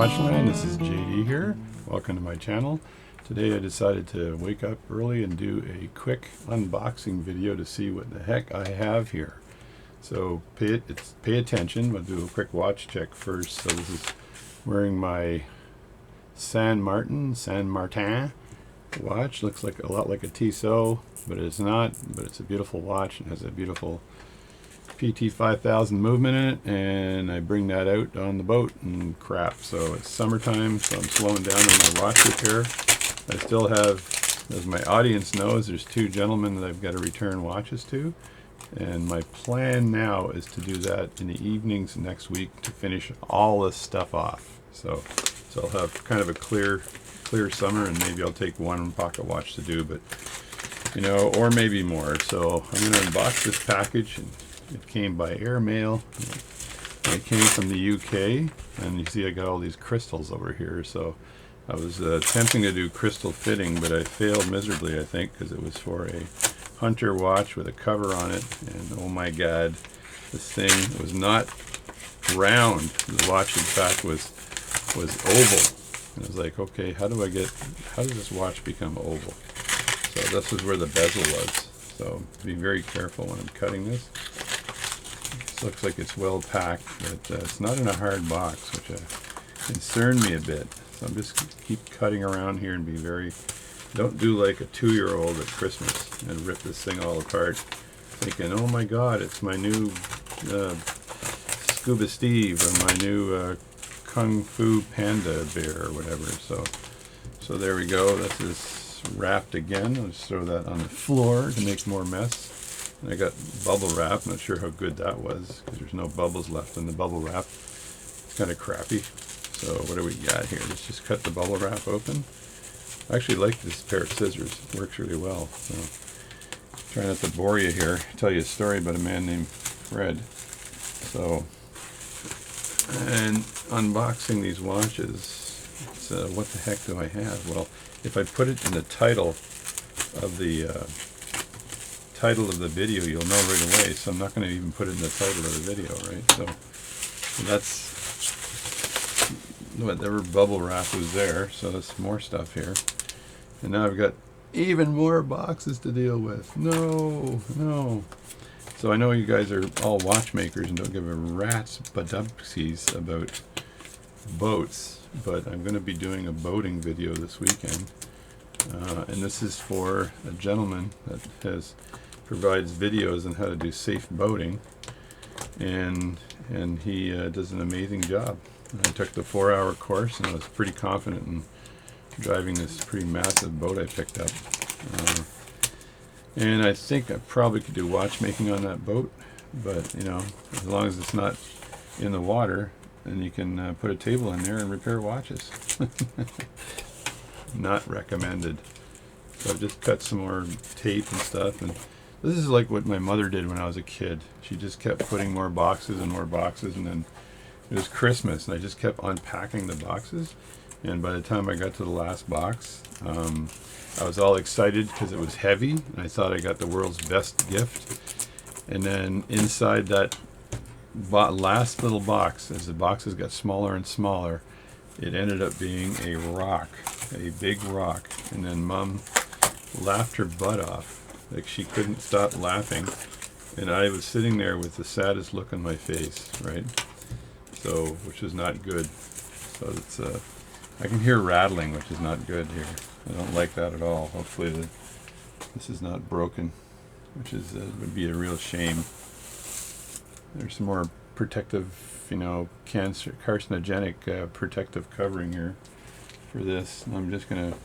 Watchland, this is JD here. Welcome to my channel. Today I decided to wake up early and do a quick unboxing video to see what the heck I have here. So pay attention. I'll do a quick watch check first. So this is wearing my San Martin watch. Looks like a lot like a Tissot, but it's not. But it's a beautiful watch and has a beautiful PT 5000 movement in it, and I bring that out on the boat and crap. So it's summertime, so I'm slowing down on my watch repair. I still have, as my audience knows, there's two gentlemen that I've got to return watches to, and my plan now is to do that in the evenings next week to finish all this stuff off. So I'll have kind of a clear summer, and maybe I'll take one pocket watch to do, but you know, or maybe more. So I'm going to unbox this package. It came by airmail. It came from the UK, and you see I got all these crystals over here. So I was attempting to do crystal fitting, but I failed miserably, I think, because it was for a Hunter watch with a cover on it. And oh my God, this thing was not round. The watch, in fact, was oval. And I was like, okay, how does this watch become oval? So this is where the bezel was. So be very careful when I'm cutting this. This looks like it's well packed, but it's not in a hard box, which concerned me a bit. So I'm just keep cutting around here and be very, don't do like a 2-year-old at Christmas and rip this thing all apart, thinking, oh my God, it's my new Scuba Steve or my new Kung Fu Panda bear or whatever. So there we go. This is wrapped again. I'll just throw that on the floor to make more mess. And I got bubble wrap. Not sure how good that was because there's no bubbles left in the bubble wrap. It's kind of crappy. So what do we got here? Let's just cut the bubble wrap open. I actually like this pair of scissors. It works really well. So try not to bore you here. Tell you a story about a man named Fred. So, and unboxing these watches. What the heck do I have? Well, if I put it in the title of the video, you'll know right away. So I'm not going to even put it in the title of the video, right? So that's whatever bubble wrap was there. So there's more stuff here, and now I've got even more boxes to deal with. No. So I know you guys are all watchmakers and don't give a rat's badupsies about boats, but I'm going to be doing a boating video this weekend, and this is for a gentleman that provides videos on how to do safe boating, and he does an amazing job. I took the 4-hour course, and I was pretty confident in driving this pretty massive boat I picked up, and I think I probably could do watchmaking on that boat, but you know, as long as it's not in the water, and you can put a table in there and repair watches. Not recommended. So I've just cut some more tape and stuff, and this is like what my mother did when I was a kid. She just kept putting more boxes and more boxes, and then it was Christmas, and I just kept unpacking the boxes, and by the time I got to the last box, I was all excited because it was heavy, and I thought I got the world's best gift. And then inside that last little box, as the boxes got smaller and smaller, it ended up being a rock, a big rock. And then Mom laughed her butt off, like she couldn't stop laughing, and I was sitting there with the saddest look on my face, right? So, which is not good. So it's I can hear rattling, which is not good here. I don't like that at all. Hopefully this is not broken, which is would be a real shame. There's some more protective, you know, carcinogenic protective covering here for this. I'm just going to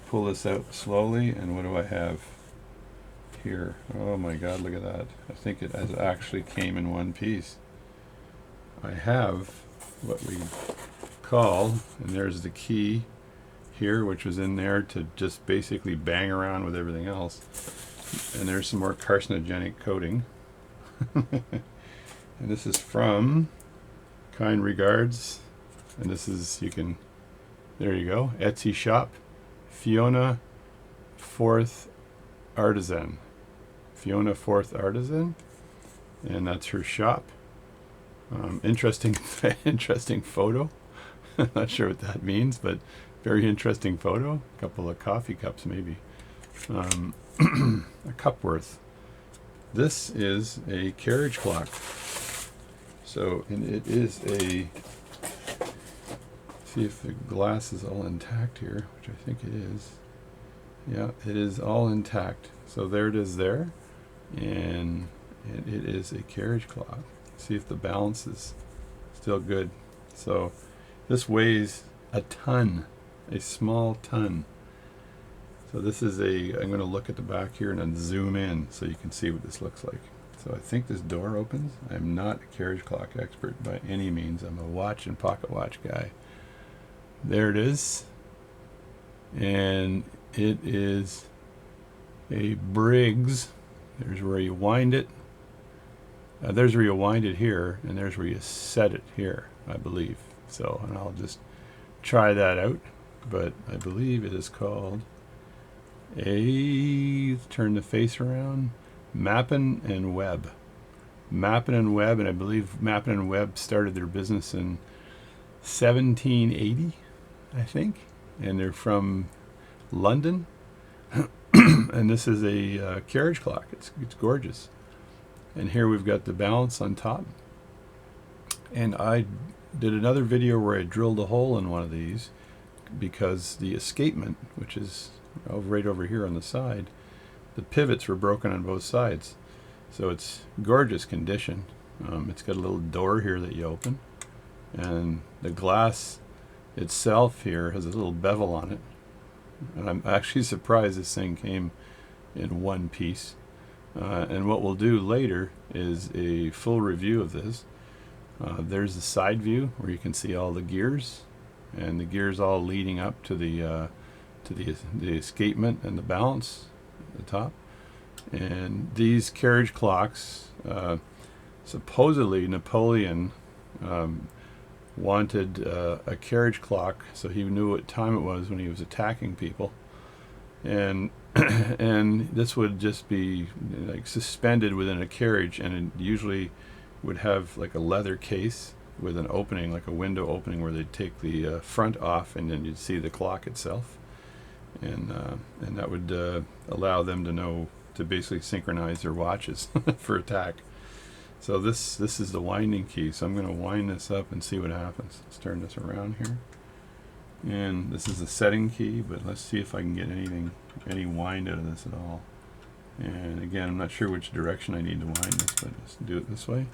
pull this out slowly, and what do I have here? Oh my God, look at that. I think it actually came in one piece. I have what we call, and there's the key here, which was in there to just basically bang around with everything else. And there's some more carcinogenic coating. And this is from Kind Regards, and this is, there you go, Etsy shop, Fiona Fourth Artisan, and that's her shop. Interesting photo. Not sure what that means, but very interesting photo. A couple of coffee cups, maybe. A cup worth. This is a carriage clock. So, and it is a, see if the glass is all intact here, which I think it is. Yeah, it is all intact. So there it is there. And it is a carriage clock. See if the balance is still good. So this weighs a ton, a small ton. So this is I'm going to look at the back here and then zoom in so you can see what this looks like. So I think this door opens. I'm not a carriage clock expert by any means. I'm a watch and pocket watch guy. There it is. And it is a Briggs. There's where you wind it. There's where you wind it here, and there's where you set it here, I believe. So, and I'll just try that out. But I believe it is called turn the face around, Mappin and Webb. Mappin and Webb, and I believe Mappin and Webb started their business in 1780, I think, and they're from London. And this is a carriage clock. It's gorgeous. And here we've got the balance on top. And I did another video where I drilled a hole in one of these because the escapement, which is right over here on the side, the pivots were broken on both sides. So it's gorgeous condition. It's got a little door here that you open, and the glass itself here has a little bevel on it. And I'm actually surprised this thing came in one piece. And what we'll do later is a full review of this. There's the side view where you can see all the gears, and the gears all leading up to the escapement and the balance at the top. And these carriage clocks, supposedly Napoleon wanted a carriage clock so he knew what time it was when he was attacking people, and and this would just be like suspended within a carriage, and it usually would have like a leather case with an opening, like a window opening, where they'd take the front off, and then you'd see the clock itself, and that would allow them to know to basically synchronize their watches for attack. So this is the winding key. So I'm going to wind this up and see what happens. Let's turn this around here. And this is the setting key, but let's see if I can get any wind out of this at all. And again, I'm not sure which direction I need to wind this, but let's do it this way.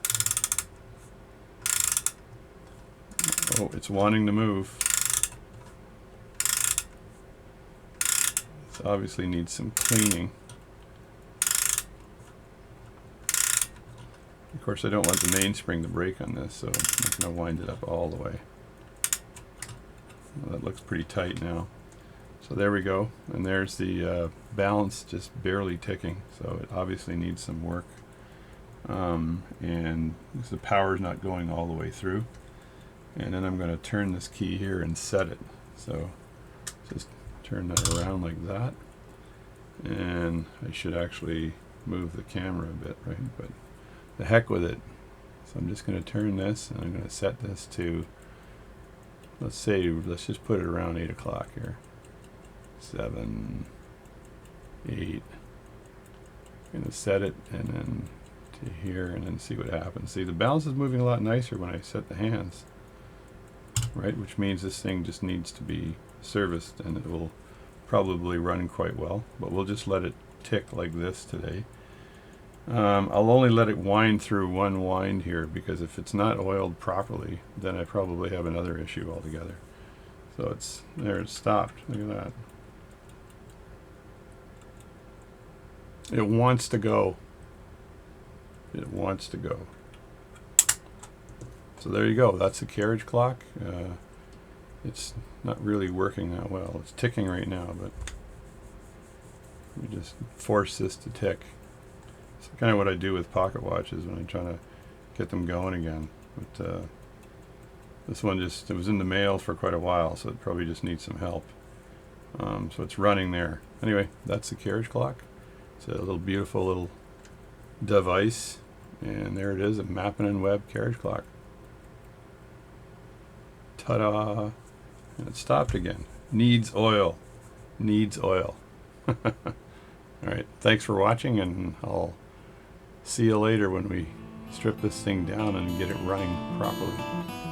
Oh, it's wanting to move. This obviously needs some cleaning. Of course, I don't want the mainspring to break on this, so I'm not going to wind it up all the way. Well, that looks pretty tight now. So there we go, and there's the balance just barely ticking, so it obviously needs some work. And the power's not going all the way through. And then I'm going to turn this key here and set it. So just turn that around like that, and I should actually move the camera a bit, right? But the heck with it. So I'm just going to turn this, and I'm going to set this to, let's just put it around 8 o'clock here. 7, 8. I'm going to set it, and then to here, and then see what happens. See, the balance is moving a lot nicer when I set the hands, right? Which means this thing just needs to be serviced, and it will probably run quite well. But we'll just let it tick like this today. I'll only let it wind through one wind here, because if it's not oiled properly, then I probably have another issue altogether. So it's there, it stopped. Look at that. It wants to go. It wants to go. So there you go. That's the carriage clock. It's not really working that well. It's ticking right now, but we just force this to tick. It's kind of what I do with pocket watches when I'm trying to get them going again. But this one it was in the mail for quite a while, so it probably just needs some help. So it's running there. Anyway, that's the carriage clock. It's a little beautiful little device, and there it is, a Mappin and Webb carriage clock. Ta-da! And it stopped again. Needs oil. Needs oil. Alright, thanks for watching, and I'll see you later when we strip this thing down and get it running properly.